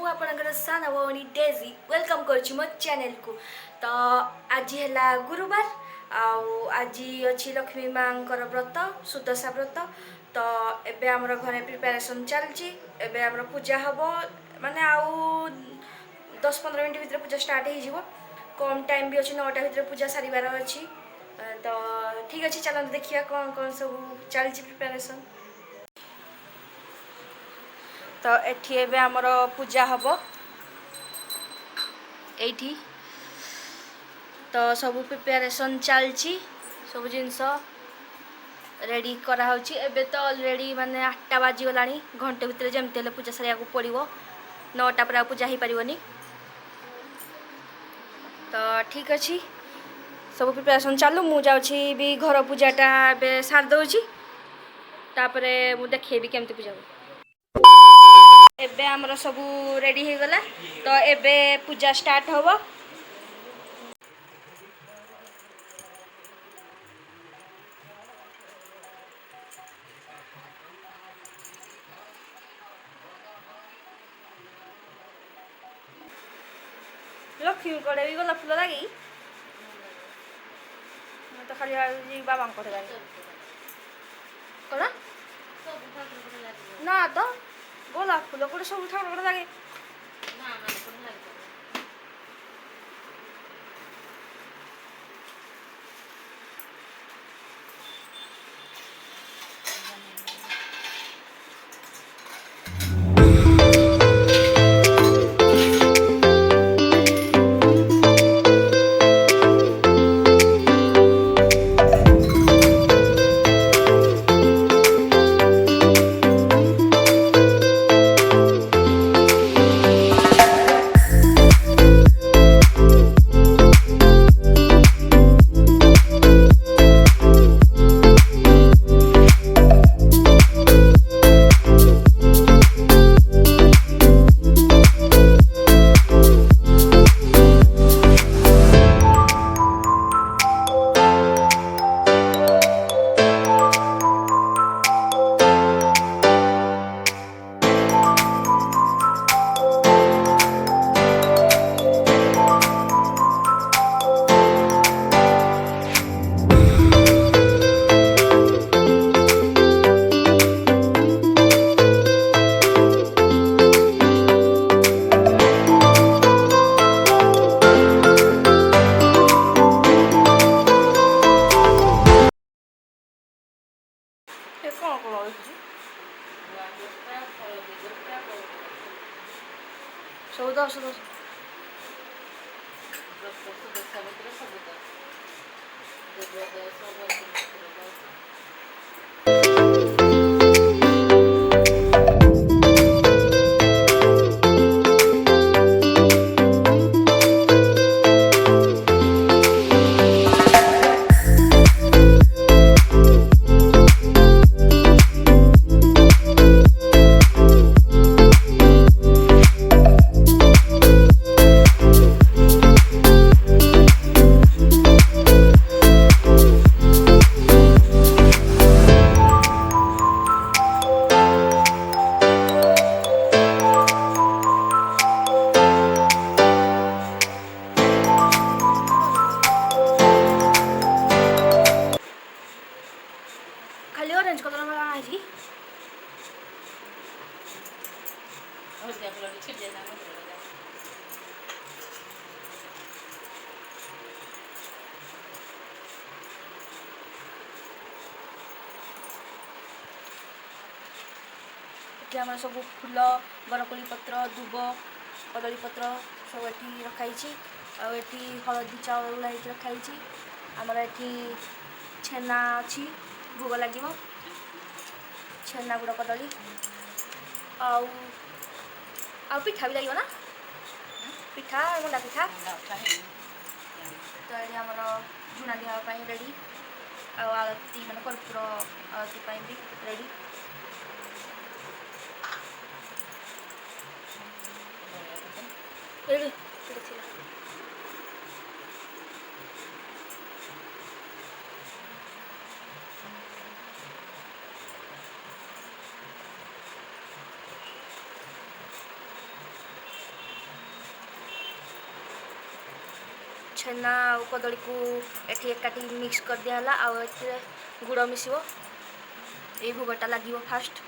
आपणकर साना भौणी Daisy welcome करुच्ची मो channel को। तो आज है गुरुवार आज अच्छी लक्ष्मी माँ व्रत सुदशा व्रत। तो एबे आमर घरे प्रिपेरेसन चलची। एबे आमर पूजा हम माने आउ 10-15 मिनट भीतर पूजा स्टार्ट हो कम टाइम भी अच्छी 9टा भीतर पूजा सारिबार अच्छी। तो ठीक अच्छे चलते देखिए कौन कौन सब चलची प्रिपेरेसन। तो एठी एबे आमर पूजा हम एठी तो सब प्रिपेरेसन चलची सब जिनस रेडी करा होची। एबे तो ऑलरेडी माने 8टा बाजी गलानी घंटे भीतर जमते ले पूजा सारिया को पड़िवो 9टा पर पूजा ही परिवनी। तो ठीक अच्छी सब प्रिपेरेसन चालू मु जाउछी भी घर पूजाटा एबे सार दउची तापरे मु देखेबी केमती पूजा हो। एबे आमर सबू रेडी हो गला तो एबे पूजा स्टार्ट होबो। लक्ष्मी कड़े भी गला फुल लगी तो खाली बाबा को कौन ना तो गोलाप फुल कड़े सब ठाकुर लगे खाली ऑरेंज कलर में आई थी आम सब फूल बरकोली पत्र दुब कदली पत्र सब ये रखाई आठी हलदी चाउल गुला रखाई आमर ये छेना अच्छी भोग लगे छेना गुड़ कदली आउ पिठा भी लगे ना पिठा मुंडा पिठा तो ये आमर झुना दिवाई रेडी आरती माने कर्पूर आरती भी रेडी रेडी छेना और कदली को एठी एकाठी मिक्स कर दिया आ गुड़ मिसब ये भोगटा लगे फास्ट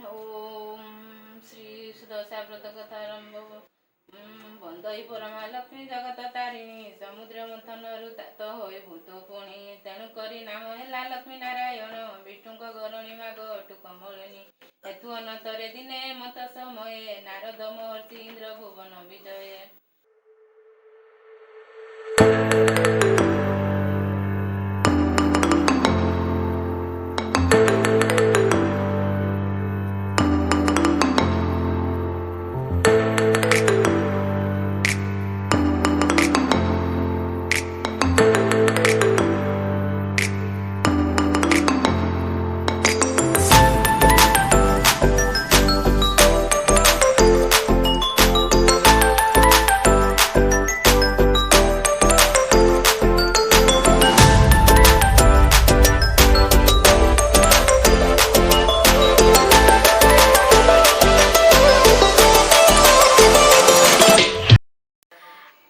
ओम श्री सुदशा व्रत कथा आरंभ बंदई परमा लक्ष्मी जगत तारिणी समुद्र मंथन तात होई भूत पुणी तेणु करी नाम है लक्ष्मी नारायण विष्णु गरणी माग कमलिनी हेतु अनंतरे दिने मत समय नारद महर्षि इंद्र भुवन विजय।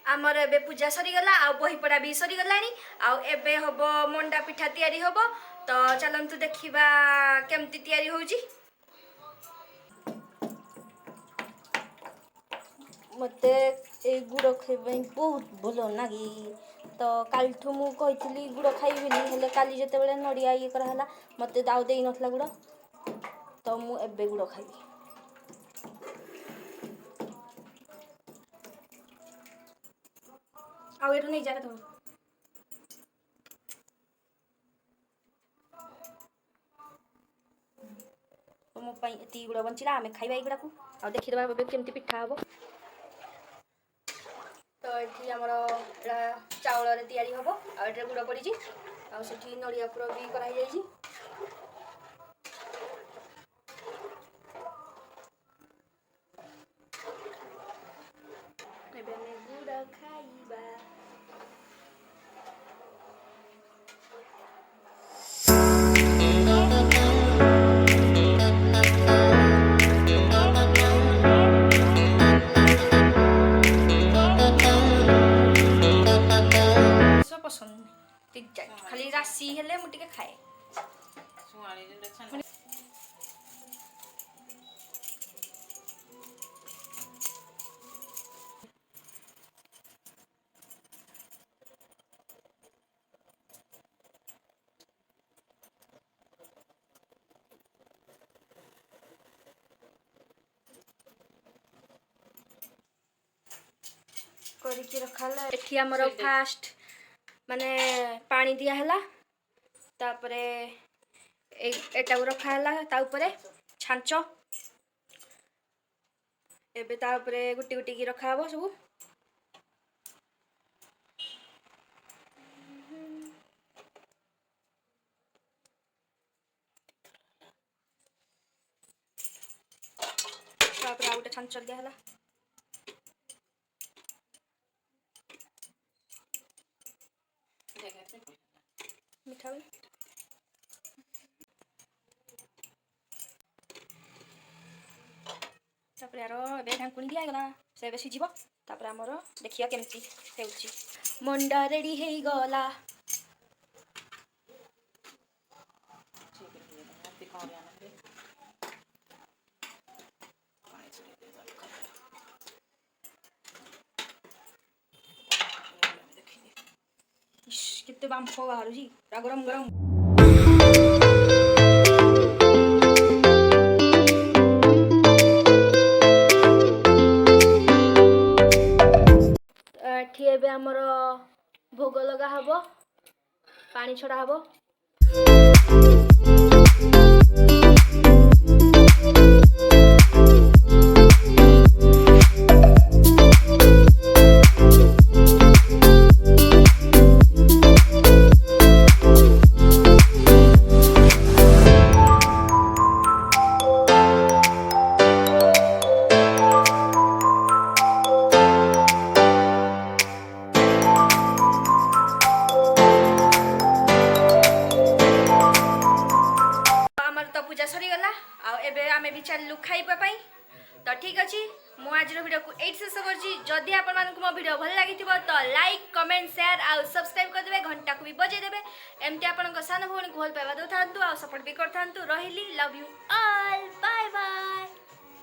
आमर एबे पूजा सरीगला आ बही पड़ा भी सरीगलानी आ एबे हम मंडा पिठा तैयारी हम तो चलतु देखा केमती तैयारी होउची। मते ए गुड़ खाई बहुत भल लगे तो कालठू मु कही गुड़ खाइबिनी हेले काली जते बेले नड़िया ये कराला मते दाउ देई नथला गुड़ तो मु एबे गुड़ खाइबी। आउ एठू नहीं जाके तो मो पई एती गुड़ बंचिला आमे खाइबा ई गुड़ा को आ देखि दबा बबे केमती पिठा हबो। तो एठी हमर चावल रे तैयारी हबो आ एठे गुड़ पड़ी जी आ सेठी नड़िया पुरो भी कराई जाई जी। एबे हमें गुड़ खाइबा। खाली राशि हेले मु टिके खाए करके रखाला। एठी हमर फास्ट माने पानी दिया हला तापरे एटा रखा हला ता ऊपरे छांच एबे ता ऊपरे गुटी गुटी की रखा हबो सब तापरे आउटे छांच दिया हला मिठा तापरे आरो एबे ढांकुनी दिया गला से एबे सिझिबो तापरे हमर देखिया केमती हेउची मंडा रेडी हेई गला। कितने बाम्फ बाहर जी गरम गरम एबे हमर भोग लगा हबो पानी छड़ा हबो। पूजा सरीगला आ एबे आमे भी चलू खाइबा पाई तो ठीक अछि मु आज वीडियो को एट शेष करदी आपण मो वीडियो भल लगी तो लाइक कमेंट शेयर आउ सब्सक्राइब करदे घंटा को भी बजे देबे एमती आपण सान भौणी को भल पाइबा दो था सपोर्ट भी कर रही love you all bye bye.